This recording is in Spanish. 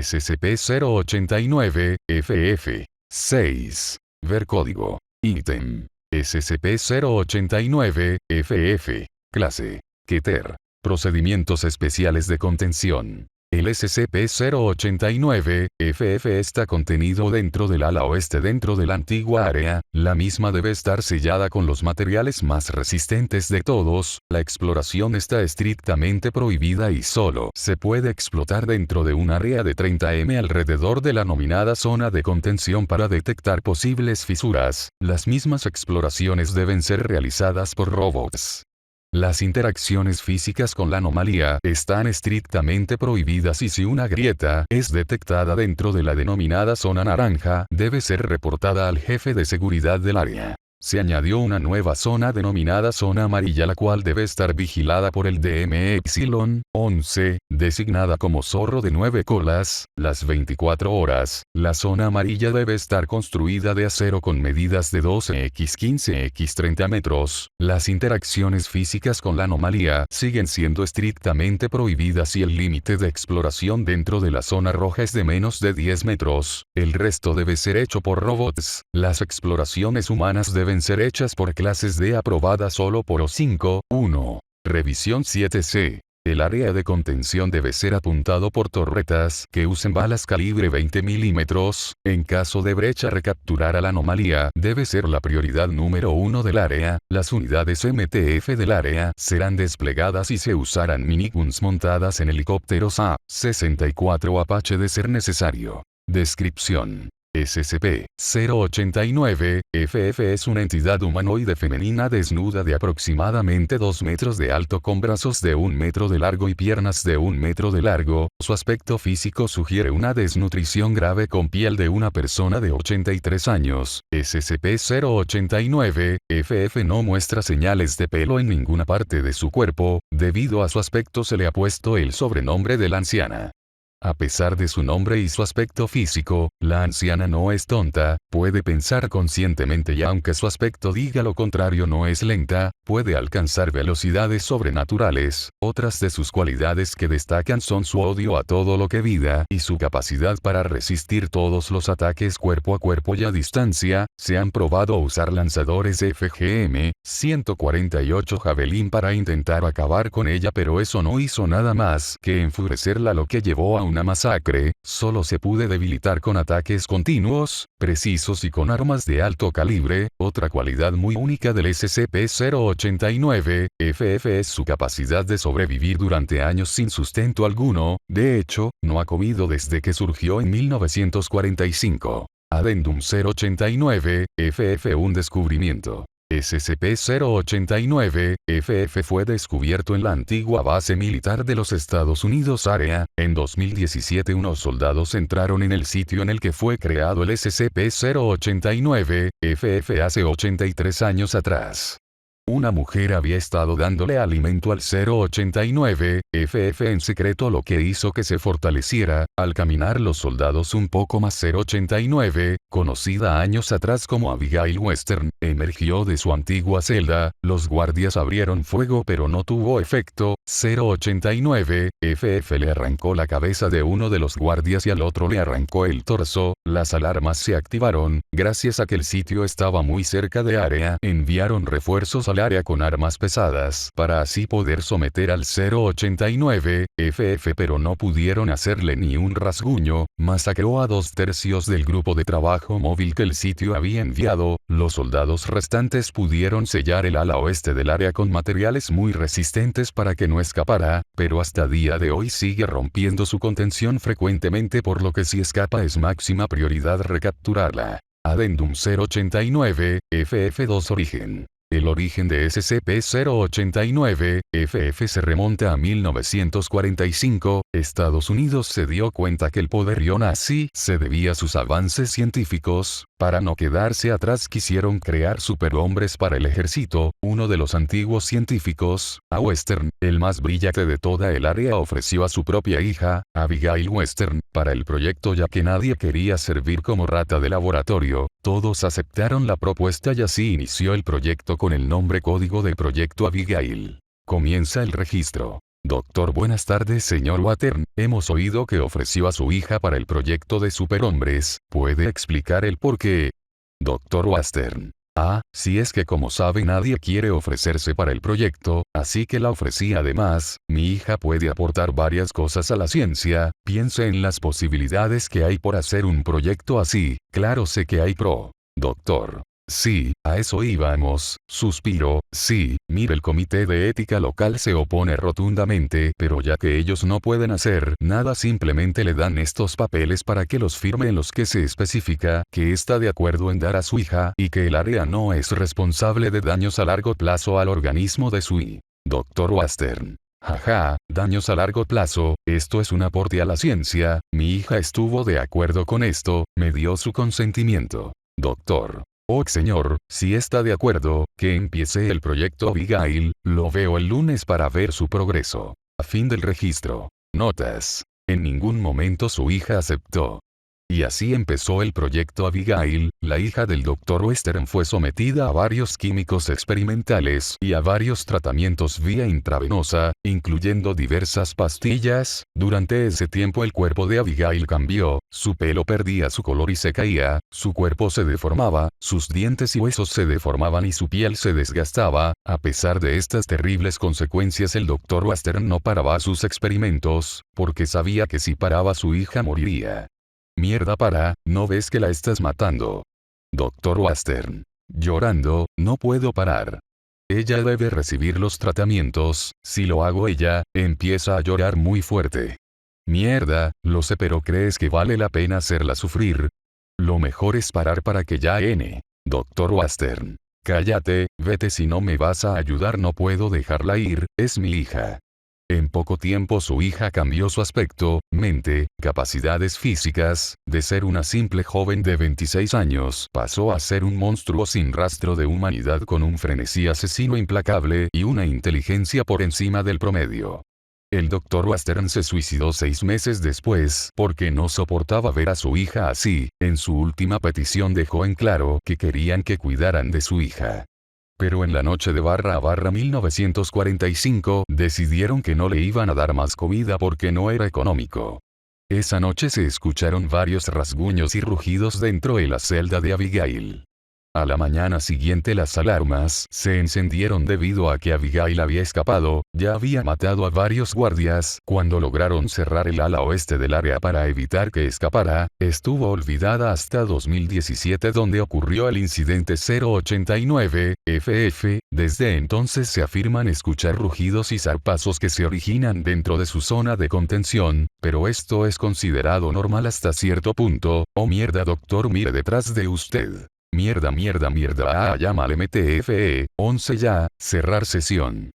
SCP-089, FF. 6. Ver código. Ítem. SCP-089, FF. Clase. Keter. Procedimientos especiales de contención. El SCP-089, FF está contenido dentro del ala oeste dentro de la antigua área, la misma debe estar sellada con los materiales más resistentes de todos, la exploración está estrictamente prohibida y solo se puede explotar dentro de un área de 30 m alrededor de la nominada zona de contención para detectar posibles fisuras, las mismas exploraciones deben ser realizadas por robots. Las interacciones físicas con la anomalía están estrictamente prohibidas y si una grieta es detectada dentro de la denominada zona naranja, debe ser reportada al jefe de seguridad del área. Se añadió una nueva zona denominada zona amarilla la cual debe estar vigilada por el DM-11, designada como zorro de 9 colas, las 24 horas. La zona amarilla debe estar construida de acero con medidas de 12x15x30 metros. Las interacciones físicas con la anomalía siguen siendo estrictamente prohibidas y el límite de exploración dentro de la zona roja es de menos de 10 metros. El resto debe ser hecho por robots. Las exploraciones humanas deben ser hechas por clases D aprobadas solo por O5. 1. Revisión 7C. El área de contención debe ser apuntado por torretas que usen balas calibre 20 milímetros. En caso de brecha recapturar a la anomalía debe ser la prioridad número 1 del área. Las unidades MTF del área serán desplegadas y se usarán miniguns montadas en helicópteros A-64 Apache de ser necesario. Descripción. SCP-089, FF es una entidad humanoide femenina desnuda de aproximadamente 2 metros de alto con brazos de 1 metro de largo y piernas de 1 metro de largo. Su aspecto físico sugiere una desnutrición grave con piel de una persona de 83 años. SCP-089, FF no muestra señales de pelo en ninguna parte de su cuerpo, debido a su aspecto se le ha puesto el sobrenombre de la anciana. A pesar de su nombre y su aspecto físico, la anciana no es tonta, puede pensar conscientemente y aunque su aspecto diga lo contrario no es lenta, puede alcanzar velocidades sobrenaturales. Otras de sus cualidades que destacan son su odio a todo lo que vida y su capacidad para resistir todos los ataques cuerpo a cuerpo y a distancia. Se han probado usar lanzadores FGM-148 Javelin para intentar acabar con ella pero eso no hizo nada más que enfurecerla lo que llevó a una masacre. Solo se puede debilitar con ataques continuos, precisos y con armas de alto calibre. Otra cualidad muy única del SCP-089, FF es su capacidad de sobrevivir durante años sin sustento alguno, de hecho, no ha comido desde que surgió en 1945. Addendum 089, FF un descubrimiento. SCP-089, FF fue descubierto en la antigua base militar de los Estados Unidos área. En 2017 unos soldados entraron en el sitio en el que fue creado el SCP-089, FF hace 83 años atrás. Una mujer había estado dándole alimento al 089, FF en secreto lo que hizo que se fortaleciera. Al caminar los soldados un poco más 089, conocida años atrás como Abigail Western, emergió de su antigua celda. Los guardias abrieron fuego pero no tuvo efecto. 089, FF le arrancó la cabeza de uno de los guardias y al otro le arrancó el torso. Las alarmas se activaron. Gracias a que el sitio estaba muy cerca de área, enviaron refuerzos al área con armas pesadas para así poder someter al 089, FF pero no pudieron hacerle ni un rasguño. Masacró a 2/3 del grupo de trabajo móvil que el sitio había enviado. Los soldados restantes pudieron sellar el ala oeste del área con materiales muy resistentes para que no escapara, pero hasta día de hoy sigue rompiendo su contención frecuentemente por lo que si escapa es máxima prioridad recapturarla. Addendum 089, FF2 Origen. El origen de SCP-089, FF se remonta a 1945, Estados Unidos se dio cuenta que el poderío nazi se debía a sus avances científicos. Para no quedarse atrás quisieron crear superhombres para el ejército. Uno de los antiguos científicos, A. Western, el más brillante de toda el área, ofreció a su propia hija, Abigail Western, para el proyecto ya que nadie quería servir como rata de laboratorio. Todos aceptaron la propuesta y así inició el proyecto con el nombre código de Proyecto Abigail. Comienza el registro. Doctor, buenas tardes, señor Watern. Hemos oído que ofreció a su hija para el proyecto de superhombres. ¿Puede explicar el por qué? Doctor Watern. Si es que como sabe nadie quiere ofrecerse para el proyecto, así que la ofrecí. Además, mi hija puede aportar varias cosas a la ciencia. Piense en las posibilidades que hay por hacer un proyecto así. Claro, sé que hay pro. Doctor. Sí, a eso íbamos, suspiro. Sí, mire, el comité de ética local se opone rotundamente, pero ya que ellos no pueden hacer nada, simplemente le dan estos papeles para que los firme, en los que se especifica que está de acuerdo en dar a su hija y que el área no es responsable de daños a largo plazo al organismo de su hija. Doctor Watern. Jaja, daños a largo plazo, esto es un aporte a la ciencia. Mi hija estuvo de acuerdo con esto, me dio su consentimiento. Doctor. Oh señor, si está de acuerdo, que empiece el proyecto Abigail, lo veo el lunes para ver su progreso. A fin del registro. Notas. En ningún momento su hija aceptó. Y así empezó el proyecto Abigail. La hija del Dr. Western fue sometida a varios químicos experimentales y a varios tratamientos vía intravenosa, incluyendo diversas pastillas. Durante ese tiempo el cuerpo de Abigail cambió, su pelo perdía su color y se caía, su cuerpo se deformaba, sus dientes y huesos se deformaban y su piel se desgastaba. A pesar de estas terribles consecuencias, el Dr. Western no paraba sus experimentos, porque sabía que si paraba su hija moriría. Mierda, para, ¿no ves que la estás matando? Dr. Western. Llorando, no puedo parar. Ella debe recibir los tratamientos. Si lo hago, ella empieza a llorar muy fuerte. Mierda, lo sé, pero ¿crees que vale la pena hacerla sufrir? Lo mejor es parar para que ya Dr. Western. Cállate, vete, si no me vas a ayudar no puedo dejarla ir, es mi hija. En poco tiempo su hija cambió su aspecto, mente, capacidades físicas. De ser una simple joven de 26 años, pasó a ser un monstruo sin rastro de humanidad, con un frenesí asesino implacable y una inteligencia por encima del promedio. El Dr. Western se suicidó 6 meses después, porque no soportaba ver a su hija así. En su última petición dejó en claro que querían que cuidaran de su hija. Pero en la noche de //1945, decidieron que no le iban a dar más comida porque no era económico. Esa noche se escucharon varios rasguños y rugidos dentro de la celda de Abigail. A la mañana siguiente las alarmas se encendieron debido a que Abigail había escapado. Ya había matado a varios guardias. Cuando lograron cerrar el ala oeste del área para evitar que escapara, estuvo olvidada hasta 2017, donde ocurrió el incidente 089 FF. Desde entonces se afirman escuchar rugidos y zarpazos que se originan dentro de su zona de contención, pero esto es considerado normal hasta cierto punto. Oh mierda, doctor, mire detrás de usted. Mierda, llámale MTFE, 11 ya, cerrar sesión.